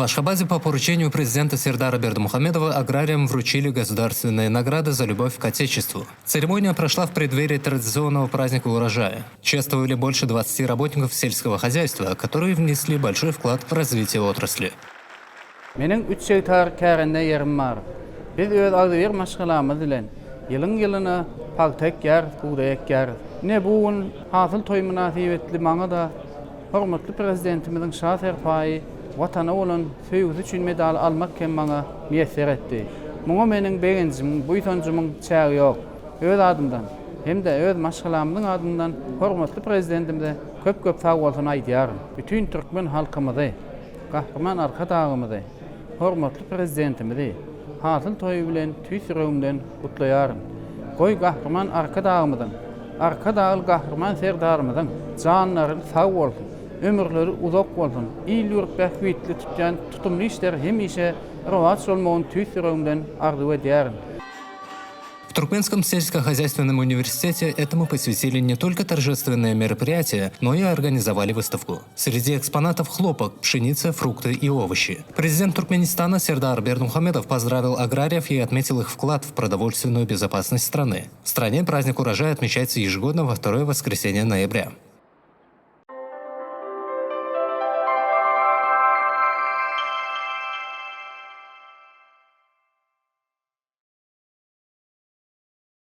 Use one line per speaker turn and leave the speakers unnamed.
В Ашхабаде по поручению президента Сердара Бердымухамедова аграриям вручили государственные награды за любовь к Отечеству. Церемония прошла в преддверии традиционного праздника урожая. Чествовали больше 20 работников сельского хозяйства, которые внесли большой вклад в развитие отрасли.
Mening 3 hektar kärende yerim bar. Biz öz agdyr maşgalamyz bilen ýylyň ýylyna paýta ekýär, buğda ekýär. Ne bugun hasyl toý münasibetli maňa da hormatly prezidentimiziň şah serpaýy watana bolan söýgüsi üçin medal almak kem maňa müýesser etdi. Muňa meniň begenjim, bu ýytanjymyň çägi ýok. Öz adymdan hem-de öz maşgalamyň adymdan hormatly prezidentimize köp sag bolsun aýdýarym. Bütün türkmen halkymyzy, gahrman arka dağymyzy, hormatly prezidentimizi hasyl toýu bilen tüýsüregimden gutlaýarym. Goý gahrman arka dağymyzyň, arka dağyl gahrman serdarymyzyň janlary sag bolsun, ömürleri uzak bolsun, ýyl ýurtda güýtli tutýan tutumly işler hemişe rowat bolmagyny tüýsüregimden arzuw edýärim.
В Туркменском сельскохозяйственном университете этому посвятили не только торжественное мероприятие, но и организовали выставку. Среди экспонатов хлопок, пшеница, фрукты и овощи. Президент Туркменистана Сердар Бердымухамедов поздравил аграриев и отметил их вклад в продовольственную безопасность страны. В стране праздник урожая отмечается ежегодно во второе воскресенье ноября.